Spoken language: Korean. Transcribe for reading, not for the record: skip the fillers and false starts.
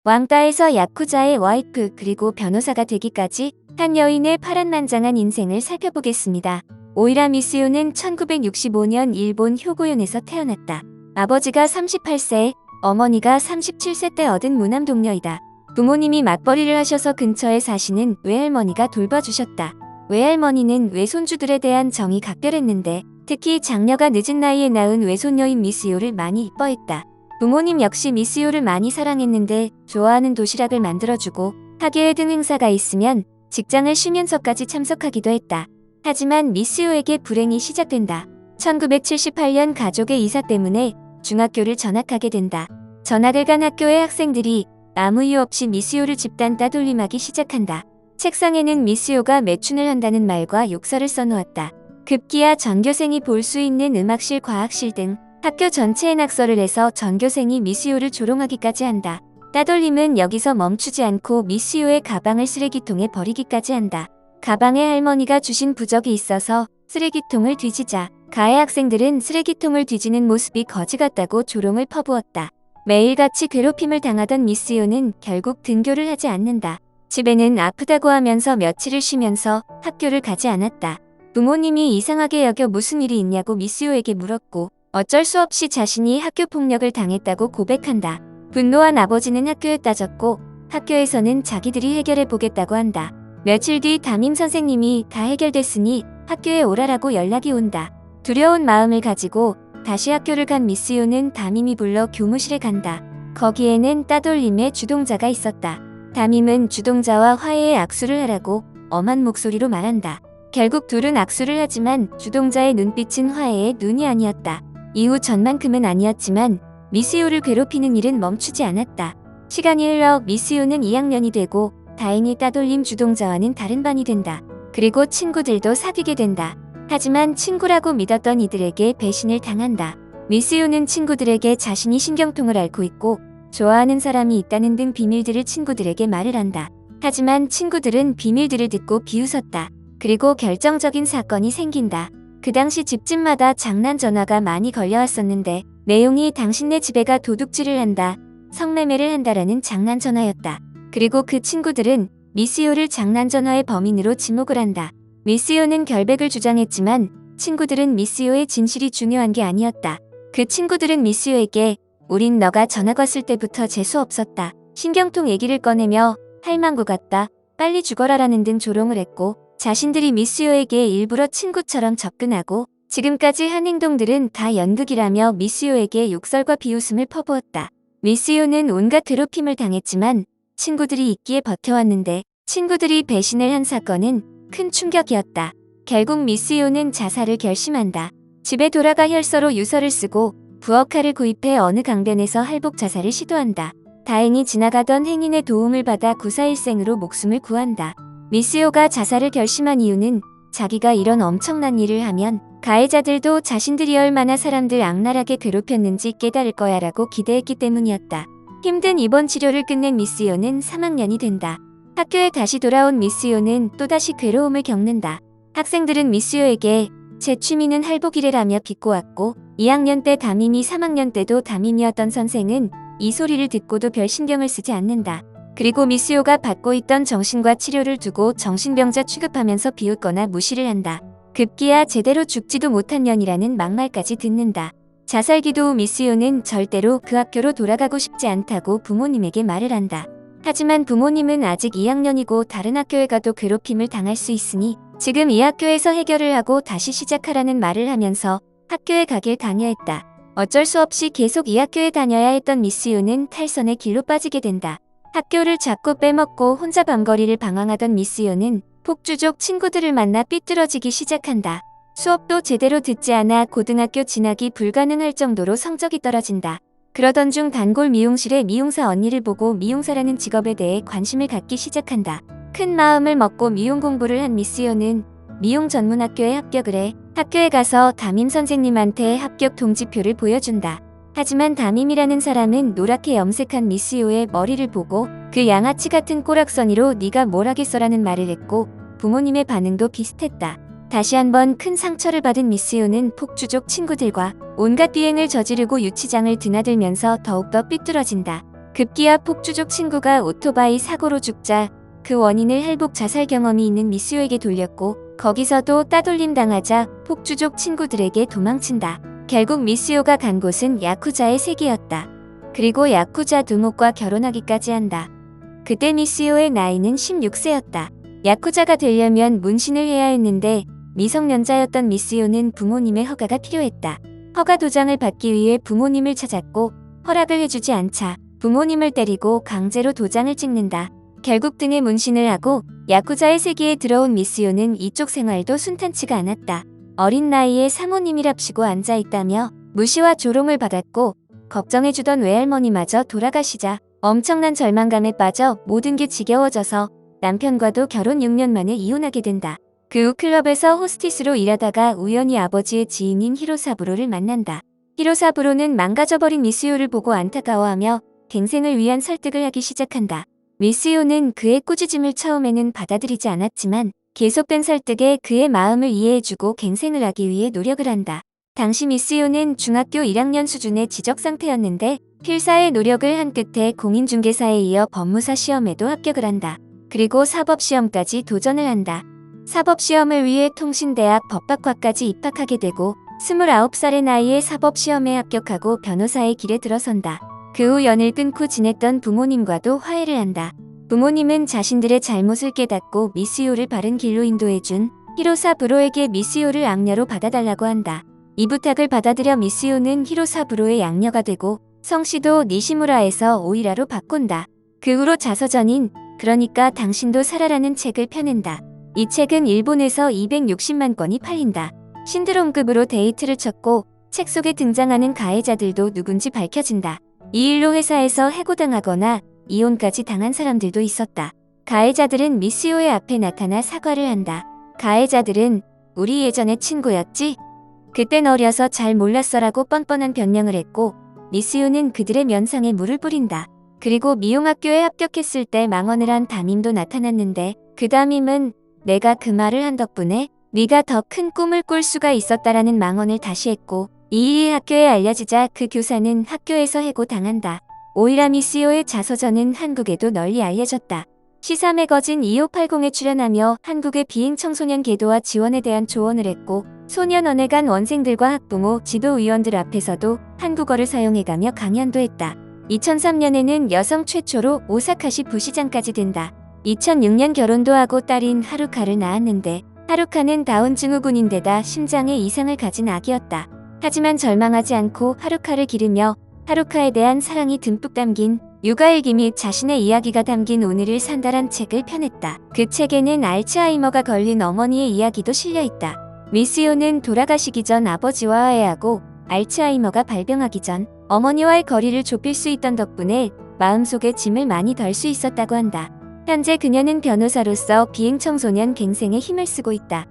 왕따에서 야쿠자의 와이프 그리고 변호사가 되기까지 한 여인의 파란만장한 인생을 살펴보겠습니다. 오이라 미스요는 1965년 일본 효고현에서 태어났다. 아버지가 38세, 어머니가 37세 때 얻은 무남 동녀이다. 부모님이 맞벌이를 하셔서 근처에 사시는 외할머니가 돌봐주셨다. 외할머니는 외손주들에 대한 정이 각별했는데 특히 장녀가 늦은 나이에 낳은 외손녀인 미스요를 많이 이뻐했다. 부모님 역시 미스요를 많이 사랑했는데 좋아하는 도시락을 만들어주고 학예회 등 행사가 있으면 직장을 쉬면서까지 참석하기도 했다. 하지만 미스요에게 불행이 시작된다. 1978년 가족의 이사 때문에 중학교를 전학하게 된다. 전학을 간 학교의 학생들이 아무 이유 없이 미스요를 집단 따돌림하기 시작한다. 책상에는 미스요가 매춘을 한다는 말과 욕설을 써놓았다. 급기야 전교생이 볼 수 있는 음악실, 과학실 등 학교 전체에 낙서를 해서 전교생이 미스요를 조롱하기까지 한다. 따돌림은 여기서 멈추지 않고 미스요의 가방을 쓰레기통에 버리기까지 한다. 가방에 할머니가 주신 부적이 있어서 쓰레기통을 뒤지자 가해 학생들은 쓰레기통을 뒤지는 모습이 거지 같다고 조롱을 퍼부었다. 매일같이 괴롭힘을 당하던 미스요는 결국 등교를 하지 않는다. 집에는 아프다고 하면서 며칠을 쉬면서 학교를 가지 않았다. 부모님이 이상하게 여겨 무슨 일이 있냐고 미스요에게 물었고 어쩔 수 없이 자신이 학교 폭력을 당했다고 고백한다. 분노한 아버지는 학교에 따졌고 학교에서는 자기들이 해결해 보겠다고 한다. 며칠 뒤 담임 선생님이 다 해결됐으니 학교에 오라라고 연락이 온다. 두려운 마음을 가지고 다시 학교를 간 미스요는 담임이 불러 교무실에 간다. 거기에는 따돌림의 주동자가 있었다. 담임은 주동자와 화해의 악수를 하라고 엄한 목소리로 말한다. 결국 둘은 악수를 하지만 주동자의 눈빛은 화해의 눈이 아니었다. 이후 전만큼은 아니었지만 미스요를 괴롭히는 일은 멈추지 않았다. 시간이 흘러 미스요는 2학년이 되고 다행히 따돌림 주동자와는 다른 반이 된다. 그리고 친구들도 사귀게 된다. 하지만 친구라고 믿었던 이들에게 배신을 당한다. 미스요는 친구들에게 자신이 신경통을 앓고 있고 좋아하는 사람이 있다는 등 비밀들을 친구들에게 말을 한다. 하지만 친구들은 비밀들을 듣고 비웃었다. 그리고 결정적인 사건이 생긴다. 그 당시 집집마다 장난 전화가 많이 걸려왔었는데 내용이 당신네 집애가 도둑질을 한다, 성매매를 한다라는 장난 전화였다. 그리고 그 친구들은 미스요를 장난 전화의 범인으로 지목을 한다. 미스요는 결백을 주장했지만 친구들은 미스요의 진실이 중요한 게 아니었다. 그 친구들은 미스요에게 우린 너가 전학 왔을 때부터 재수 없었다. 신경통 얘기를 꺼내며 할망구 같다. 빨리 죽어라라는 등 조롱을 했고 자신들이 미스요에게 일부러 친구처럼 접근하고 지금까지 한 행동들은 다 연극이라며 미스요에게 욕설과 비웃음을 퍼부었다. 미스요는 온갖 괴롭힘을 당했지만 친구들이 있기에 버텨왔는데 친구들이 배신을 한 사건은 큰 충격이었다. 결국 미스요는 자살을 결심한다. 집에 돌아가 혈서로 유서를 쓰고 부엌칼을 구입해 어느 강변에서 할복 자살을 시도한다. 다행히 지나가던 행인의 도움을 받아 구사일생으로 목숨을 구한다. 미스요가 자살을 결심한 이유는 자기가 이런 엄청난 일을 하면 가해자들도 자신들이 얼마나 사람들 악랄하게 괴롭혔는지 깨달을 거야 라고 기대했기 때문이었다. 힘든 입원 치료를 끝낸 미스요는 3학년이 된다. 학교에 다시 돌아온 미스요는 또다시 괴로움을 겪는다. 학생들은 미스요에게 제 취미는 할복이래라며 비꼬았고 2학년 때 담임이 3학년 때도 담임이었던 선생은 이 소리를 듣고도 별 신경을 쓰지 않는다. 그리고 미스요가 받고 있던 정신과 치료를 두고 정신병자 취급하면서 비웃거나 무시를 한다. 급기야 제대로 죽지도 못한 년이라는 막말까지 듣는다. 자살 기도 후 미스요는 절대로 그 학교로 돌아가고 싶지 않다고 부모님에게 말을 한다. 하지만 부모님은 아직 2학년이고 다른 학교에 가도 괴롭힘을 당할 수 있으니 지금 이 학교에서 해결을 하고 다시 시작하라는 말을 하면서 학교에 가길 강요했다. 어쩔 수 없이 계속 이 학교에 다녀야 했던 미스요는 탈선의 길로 빠지게 된다. 학교를 자꾸 빼먹고 혼자 밤거리를 방황하던 미스요는 폭주족 친구들을 만나 삐뚤어지기 시작한다. 수업도 제대로 듣지 않아 고등학교 진학이 불가능할 정도로 성적이 떨어진다. 그러던 중 단골 미용실의 미용사 언니를 보고 미용사라는 직업에 대해 관심을 갖기 시작한다. 큰 마음을 먹고 미용 공부를 한 미스요는 미용 전문학교에 합격을 해 학교에 가서 담임 선생님한테 합격 통지표를 보여준다. 하지만 담임이라는 사람은 노랗게 염색한 미스요의 머리를 보고 그 양아치 같은 꼬락서니로 네가 뭘 하겠어라는 말을 했고 부모님의 반응도 비슷했다. 다시 한번 큰 상처를 받은 미스요는 폭주족 친구들과 온갖 비행을 저지르고 유치장을 드나들면서 더욱더 삐뚤어진다. 급기야 폭주족 친구가 오토바이 사고로 죽자 그 원인을 할복 자살 경험이 있는 미스요에게 돌렸고 거기서도 따돌림 당하자 폭주족 친구들에게 도망친다. 결국 미스요가 간 곳은 야쿠자의 세계였다. 그리고 야쿠자 두목과 결혼하기까지 한다. 그때 미스요의 나이는 16세였다. 야쿠자가 되려면 문신을 해야 했는데 미성년자였던 미스요는 부모님의 허가가 필요했다. 허가 도장을 받기 위해 부모님을 찾았고 허락을 해주지 않자 부모님을 때리고 강제로 도장을 찍는다. 결국 등에 문신을 하고 야쿠자의 세계에 들어온 미스요는 이쪽 생활도 순탄치가 않았다. 어린 나이에 사모님이랍시고 앉아있다며 무시와 조롱을 받았고 걱정해주던 외할머니마저 돌아가시자 엄청난 절망감에 빠져 모든 게 지겨워져서 남편과도 결혼 6년 만에 이혼하게 된다. 그 후 클럽에서 호스티스로 일하다가 우연히 아버지의 지인인 히로사부로를 만난다. 히로사부로는 망가져버린 미스요를 보고 안타까워하며 갱생을 위한 설득을 하기 시작한다. 미스요는 그의 꾸짖음을 처음에는 받아들이지 않았지만 계속된 설득에 그의 마음을 이해해주고 갱생을 하기 위해 노력을 한다. 당시 미스요는 중학교 1학년 수준의 지적 상태였는데 필사의 노력을 한 끝에 공인중개사에 이어 법무사 시험에도 합격을 한다. 그리고 사법시험까지 도전을 한다. 사법시험을 위해 통신대학 법학과까지 입학하게 되고 29살의 나이에 사법시험에 합격하고 변호사의 길에 들어선다. 그 후 연을 끊고 지냈던 부모님과도 화해를 한다. 부모님은 자신들의 잘못을 깨닫고 미스요를 바른 길로 인도해준 히로사부로에게 미스요를 악녀로 받아달라고 한다. 이 부탁을 받아들여 미스요는 히로사부로의 양녀가 되고 성씨도 니시무라에서 오이라로 바꾼다. 그 후로 자서전인 그러니까 당신도 살아라는 책을 펴낸다. 이 책은 일본에서 260만 권이 팔린다. 신드롬급으로 데이트를 쳤고 책 속에 등장하는 가해자들도 누군지 밝혀진다. 이 일로 회사에서 해고당하거나 이혼까지 당한 사람들도 있었다. 가해자들은 미스요의 앞에 나타나 사과를 한다. 가해자들은 우리 예전에 친구였지? 그땐 어려서 잘 몰랐어라고 뻔뻔한 변명을 했고 미스요는 그들의 면상에 물을 뿌린다. 그리고 미용학교에 합격했을 때 망언을 한 담임도 나타났는데 그 담임은 내가 그 말을 한 덕분에 네가 더 큰 꿈을 꿀 수가 있었다라는 망언을 다시 했고 이 일이 학교에 알려지자 그 교사는 학교에서 해고당한다. 오이라 미스요의 자서전은 한국에도 널리 알려졌다. 시사 매거진 2580에 출연하며 한국의 비행 청소년 계도와 지원에 대한 조언을 했고 소년원에 간 원생들과 학부모, 지도위원들 앞에서도 한국어를 사용해가며 강연도 했다. 2003년에는 여성 최초로 오사카시 부시장까지 된다. 2006년 결혼도 하고 딸인 하루카를 낳았는데 하루카는 다운 증후군인데다 심장에 이상을 가진 아기였다. 하지만 절망하지 않고 하루카를 기르며 하루카에 대한 사랑이 듬뿍 담긴 육아일기 및 자신의 이야기가 담긴 오늘을 산다란 책을 펴냈다. 그 책에는 알츠하이머가 걸린 어머니의 이야기도 실려있다. 미스요는 돌아가시기 전 아버지와 화해하고 알츠하이머가 발병하기 전 어머니와의 거리를 좁힐 수 있던 덕분에 마음속에 짐을 많이 덜 수 있었다고 한다. 현재 그녀는 변호사로서 비행청소년 갱생에 힘을 쓰고 있다.